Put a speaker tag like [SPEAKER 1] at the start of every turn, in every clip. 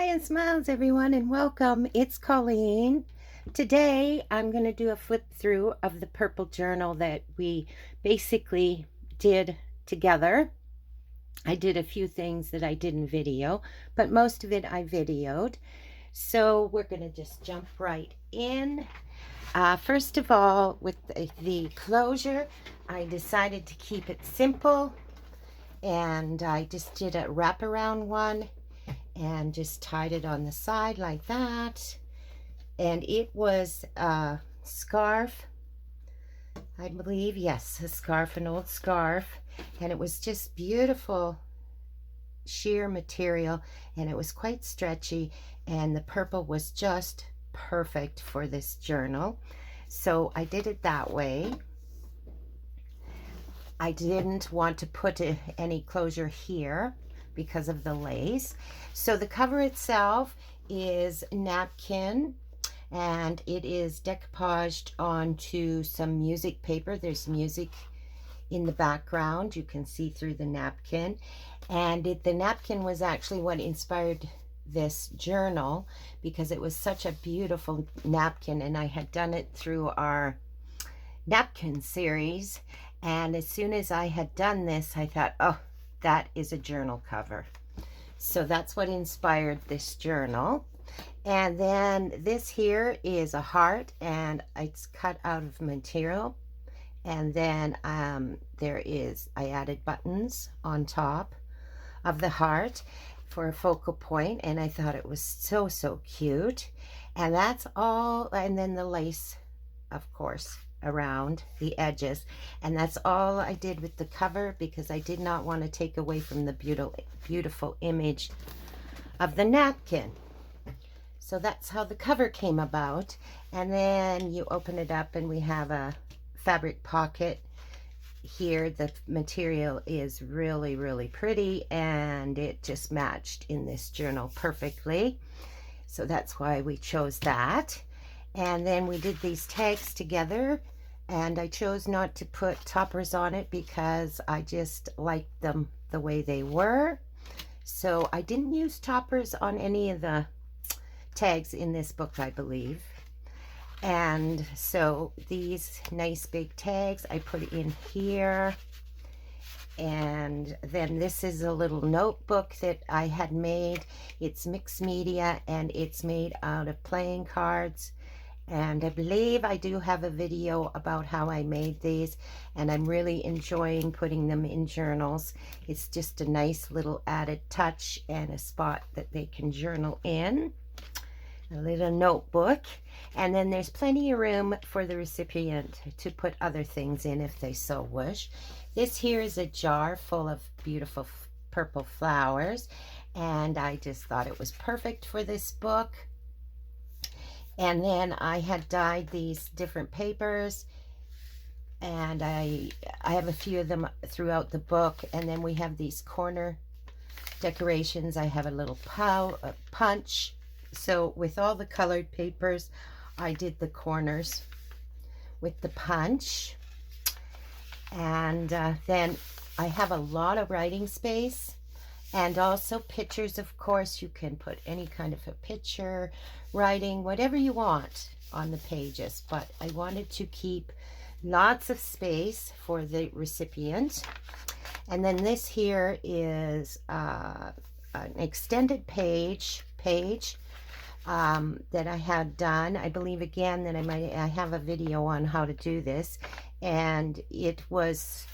[SPEAKER 1] and smiles, everyone, and welcome. It's Colleen. Today, I'm going to do a flip through of the purple journal that we basically did together. I did a few things that I didn't video, but most of it I videoed. So we're going to just jump right in. First of all, with the closure, I decided to keep it simple, and I just did a wraparound one and just tied it on the side like that. And it was a scarf, I believe. Yes, a scarf, an old scarf. And it was just beautiful sheer material, and it was quite stretchy, and the purple was just perfect for this journal. So I did it that way. I didn't want to put any closure here because of the lace. So the cover itself is napkin, and it is decoupaged onto some music paper. There's music in the background. You can see through the napkin. And the napkin was actually what inspired this journal, because it was such a beautiful napkin, and I had done it through our napkin series. And as soon as I had done this, I thought, oh, that is a journal cover. So that's what inspired this journal. And then this here is a heart, and it's cut out of material. And then I added buttons on top of the heart for a focal point, and I thought it was so cute. And that's all. And then the lace, of course, around the edges. And that's all I did with the cover, because I did not want to take away from the beautiful image of the napkin. So that's how the cover came about. And then you open it up, and we have a fabric pocket here. The material is really pretty, and it just matched in this journal perfectly. So that's why we chose that. And then we did these tags together, and I chose not to put toppers on it because I just liked them the way they were. So I didn't use toppers on any of the tags in this book, I believe. And so these nice big tags I put in here. And then this is a little notebook that I had made. It's mixed media, and it's made out of playing cards. And I believe I do have a video about how I made these, and I'm really enjoying putting them in journals. It's just a nice little added touch and a spot that they can journal in. A little notebook. And then there's plenty of room for the recipient to put other things in if they so wish. This here is a jar full of beautiful purple flowers, and I just thought it was perfect for this book. And then I had dyed these different papers, and I have a few of them throughout the book. And then we have these corner decorations. I have a little punch. So with all the colored papers, I did the corners with the punch. And then I have a lot of writing space, and also pictures. Of course, you can put any kind of a picture, writing, whatever you want on the pages, but I wanted to keep lots of space for the recipient. And then this here is an extended page that I had done. I believe again that I have a video on how to do this, and it's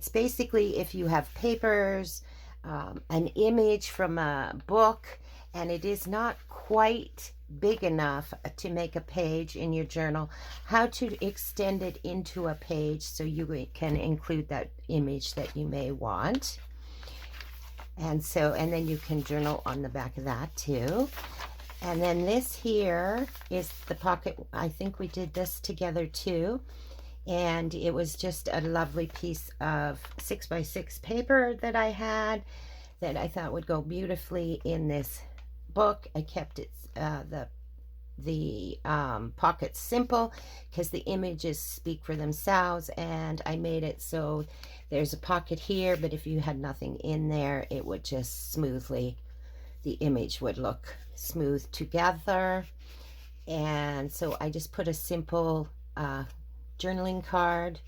[SPEAKER 1] basically if you have papers, an image from a book, and it is not quite big enough to make a page in your journal, how to extend it into a page so you can include that image that you may want. And then you can journal on the back of that too. And then this here is the pocket. I think we did this together too. And it was just a lovely piece of 6x6 paper that I had that I thought would go beautifully in this book. I kept it the pockets simple because the images speak for themselves, and I made it so there's a pocket here, but if you had nothing in there, it would just smoothly the image would look smooth together. And so I just put a simple journaling card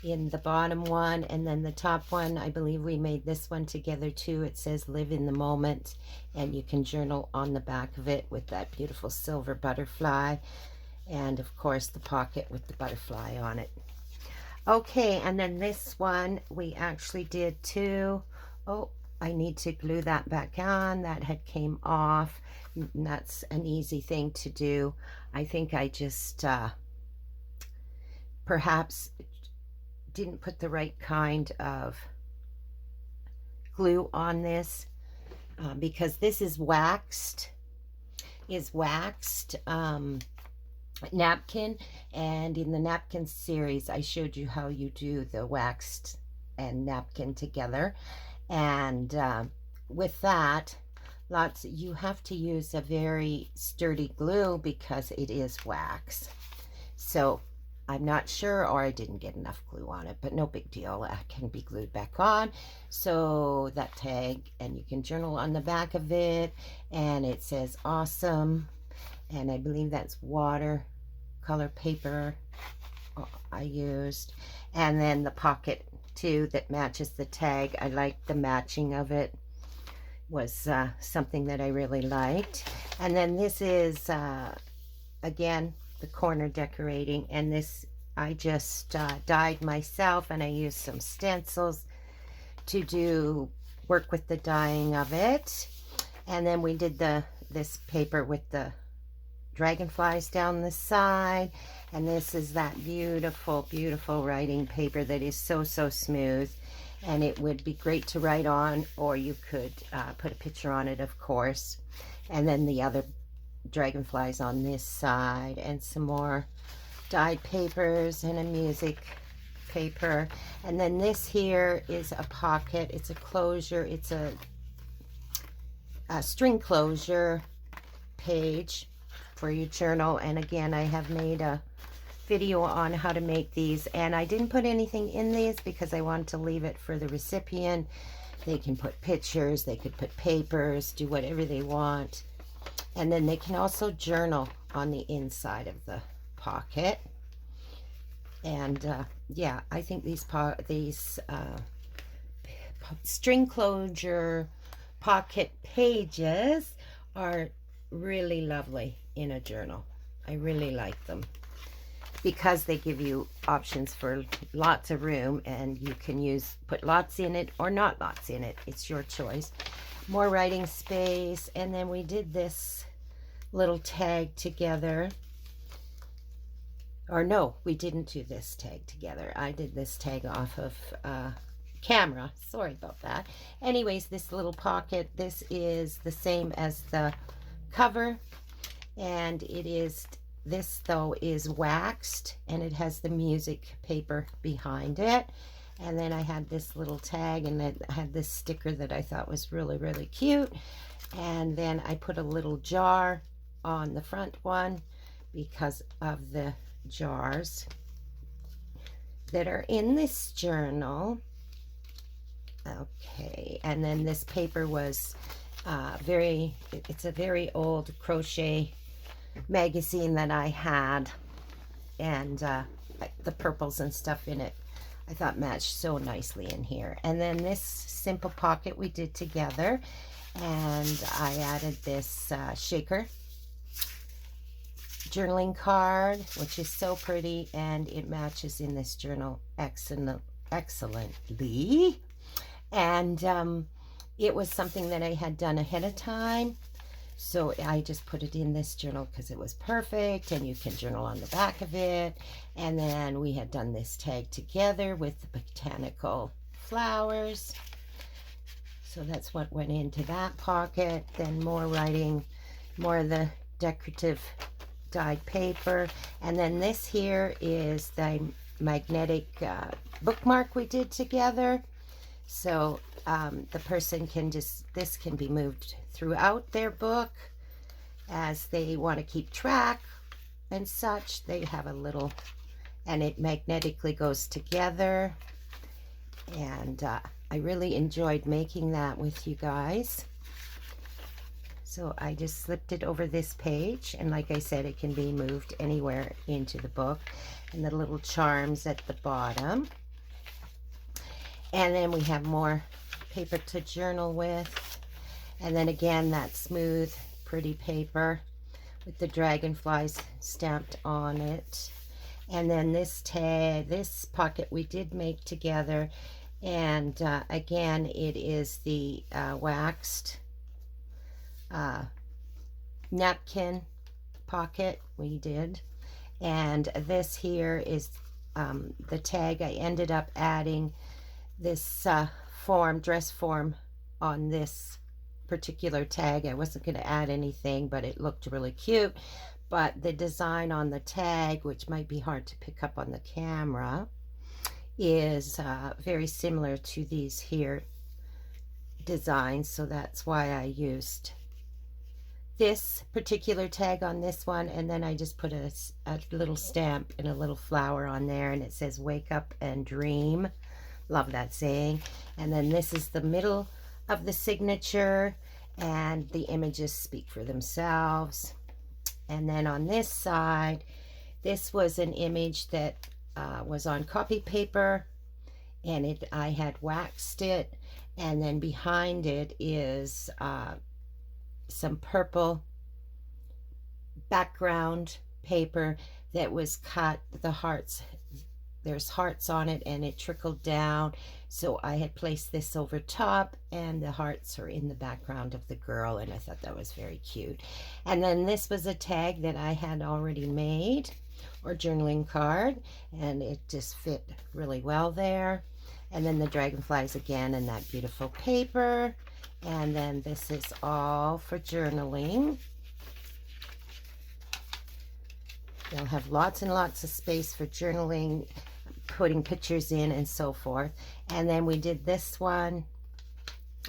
[SPEAKER 1] in the bottom one, and then the top one, I believe we made this one together too. It says live in the moment, and you can journal on the back of it with that beautiful silver butterfly, and of course the pocket with the butterfly on it. Okay, and then this one we actually did too. Oh, I need to glue that back on. That had came off. That's an easy thing to do. I think I just perhaps didn't put the right kind of glue on this because this is waxed napkin, and in the napkin series I showed you how you do the waxed and napkin together, and with that you have to use a very sturdy glue because it is wax. So I'm not sure, or I didn't get enough glue on it, but no big deal. It can be glued back on. So that tag, and you can journal on the back of it, and it says awesome, and I believe that's watercolor paper I used, and then the pocket too that matches the tag. I like the matching of it, was something that I really liked. And then this is again the corner decorating, and this I just dyed myself, and I used some stencils to do work with the dyeing of it. And then we did this paper with the dragonflies down the side, and this is that beautiful writing paper that is so smooth, and it would be great to write on, or you could put a picture on it, of course. And then the other dragonflies on this side, and some more dyed papers, and a music paper. And then this here is a pocket. It's a closure. It's a string closure page for your journal. And again, I have made a video on how to make these, and I didn't put anything in these because I wanted to leave it for the recipient. They can put pictures, they could put papers, do whatever they want. And then they can also journal on the inside of the pocket. And yeah, I think these string closure pocket pages are really lovely in a journal. I really like them because they give you options for lots of room, and you can put lots in it or not lots in it. It's your choice. More writing space. And then we did this little tag together, or no, we didn't do this tag together. I did this tag off of camera. Sorry about that. Anyways, this little pocket, this is the same as the cover, and it is, this though is waxed, and it has the music paper behind it. And then I had this little tag, and it had this sticker that I thought was really cute. And then I put a little jar on the front one because of the jars that are in this journal. Okay, and then this paper was it's a very old crochet magazine that I had, and the purples and stuff in it I thought matched so nicely in here. And then this simple pocket we did together, and I added this shaker journaling card, which is so pretty, and it matches in this journal excellently. And it was something that I had done ahead of time, so I just put it in this journal because it was perfect, and you can journal on the back of it. And then we had done this tag together with the botanical flowers, so that's what went into that pocket. Then more writing, more of the decorative dyed paper. And then this here is the magnetic bookmark we did together. So the person can this can be moved throughout their book as they want to keep track and such. They have a little, and it magnetically goes together. And I really enjoyed making that with you guys. So I just slipped it over this page, and like I said, it can be moved anywhere into the book. And the little charms at the bottom. And then we have more paper to journal with. And then again, that smooth, pretty paper with the dragonflies stamped on it. And then this tag, this pocket we did make together. And again, it is the waxed napkin pocket we did. And this here is the tag. I ended up adding this dress form on this particular tag. I wasn't going to add anything, but it looked really cute. But the design on the tag, which might be hard to pick up on the camera, is very similar to these here designs. So that's why I used this particular tag on this one, and then I just put a little stamp and a little flower on there, and it says wake up and dream. Love that saying. And then this is the middle of the signature, and the images speak for themselves. And then on this side, this was an image that was on copy paper, and I had waxed it, and then behind it is some purple background paper that was cut. The hearts, there's hearts on it, and it trickled down, so I had placed this over top, and the hearts are in the background of the girl, and I thought that was very cute. And then this was a tag that I had already made, or journaling card, and it just fit really well there. And then the dragonflies again, and that beautiful paper. And then this is all for journaling. You'll have lots and lots of space for journaling, putting pictures in and so forth. And then we did this one,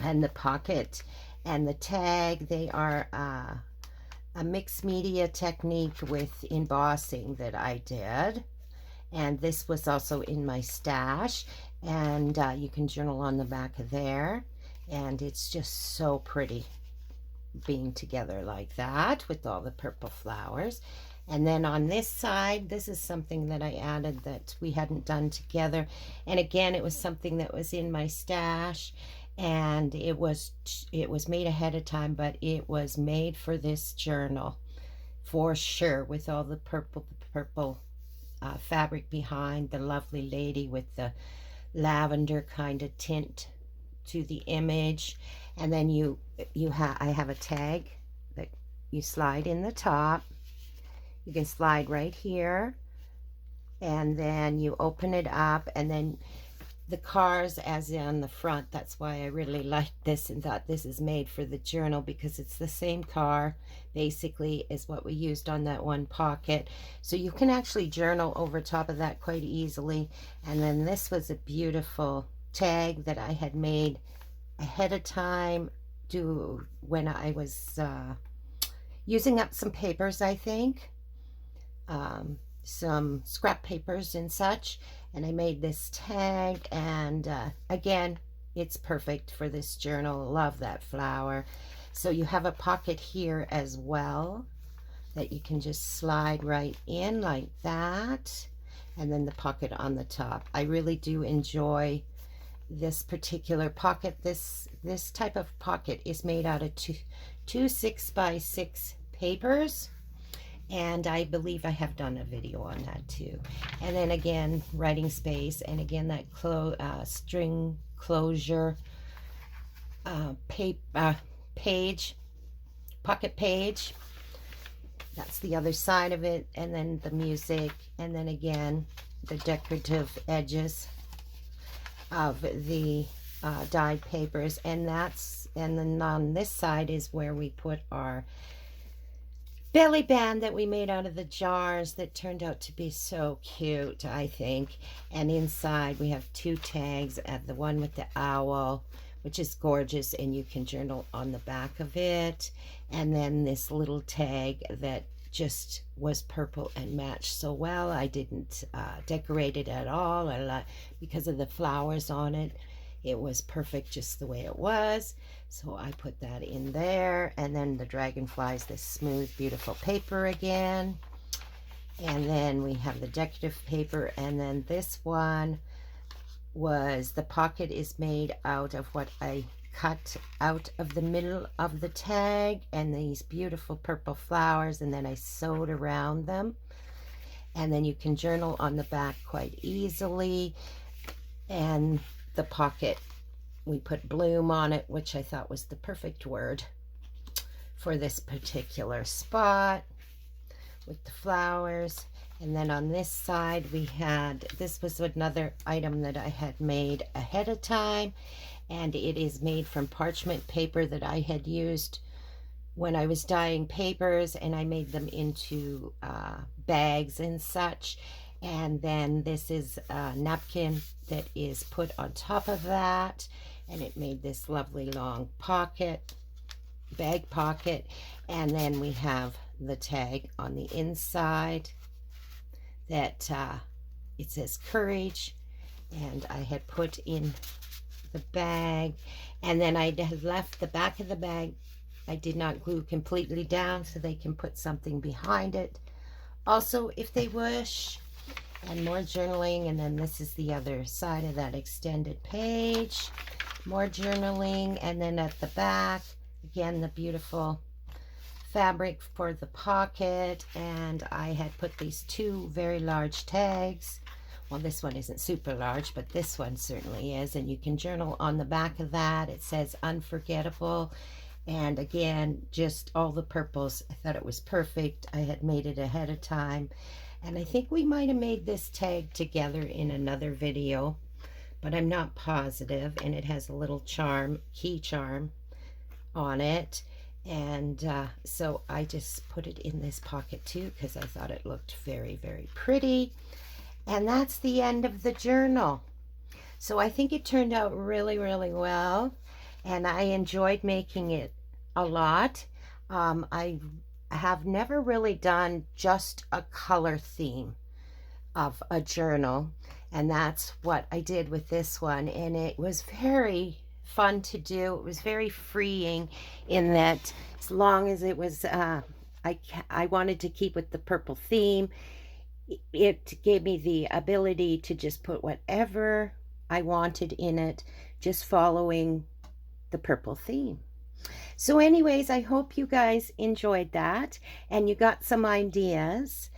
[SPEAKER 1] and the pocket and the tag. They are a mixed media technique with embossing that I did. And this was also in my stash. And you can journal on the back of there. And it's just so pretty being together like that with all the purple flowers. And then on this side, this is something that I added that we hadn't done together. And again, it was something that was in my stash, and it was made ahead of time, but it was made for this journal for sure, with all the purple fabric behind, the lovely lady with the lavender kind of tint to the image. And then I have a tag that you slide in the top. You can slide right here, and then you open it up, and then the cars as on the front. That's why I really liked this and thought this is made for the journal, because it's the same car basically as what we used on that one pocket. So you can actually journal over top of that quite easily. And then this was a beautiful tag that I had made ahead of time when I was using up some papers, I think. Some scrap papers and such, and I made this tag, and again, it's perfect for this journal. Love that flower. So you have a pocket here as well that you can just slide right in like that, and then the pocket on the top. I really do enjoy this particular pocket. This type of pocket is made out of two 6x6 papers, and I believe I have done a video on that too. And then again, writing space, and again that string closure pocket page. That's the other side of it. And then the music, and then again the decorative edges of the dyed papers. And then on this side is where we put our belly band that we made out of the jars that turned out to be so cute, I think. And inside we have two tags, the one with the owl, which is gorgeous, and you can journal on the back of it. And then this little tag that just was purple and matched so well. I didn't decorate it at all because of the flowers on it. it was perfect just the way it was. So I put that in there. And then the Dragonflies, this smooth, beautiful paper again. And then we have the decorative paper. And then this one was, the pocket is made out of what I cut out of the middle of the tag, and these beautiful purple flowers, and then I sewed around them. And then you can journal on the back quite easily. And the pocket, we put bloom on it, which I thought was the perfect word for this particular spot with the flowers. And then on this side we had, this was another item that I had made ahead of time, and it is made from parchment paper that I had used when I was dyeing papers, and I made them into bags and such. And then this is a napkin that is put on top of that, and it made this lovely long pocket, bag pocket. And then we have the tag on the inside that it says courage, and I had put in the bag. And then I had left the back of the bag, I did not glue completely down, so they can put something behind it also if they wish. And more journaling. And then this is the other side of that extended page, more journaling. And then at the back again, the beautiful fabric for the pocket. And I had put these two very large tags. Well, this one isn't super large, but this one certainly is. And you can journal on the back of that. It says unforgettable. And again, just all the purples. I thought it was perfect. I had made it ahead of time. And I think we might have made this tag together in another video, but I'm not positive. And it has a little charm, key charm on it. And so I just put it in this pocket too, because I thought it looked very, very pretty. And that's the end of the journal. So I think it turned out really, really well. And I enjoyed making it a lot. I have never really done just a color theme of a journal. And that's what I did with this one. And it was very fun to do. It was very freeing in that, as long as it was, I wanted to keep with the purple theme. It gave me the ability to just put whatever I wanted in it, just following the purple theme. So anyways, I hope you guys enjoyed that and you got some ideas.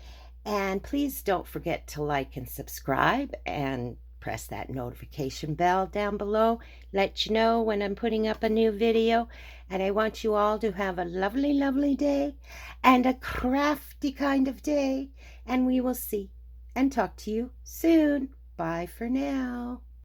[SPEAKER 1] And please don't forget to like and subscribe and press that notification bell down below. Let you know when I'm putting up a new video. And I want you all to have a lovely, lovely day and a crafty kind of day. And we will see and talk to you soon. Bye for now.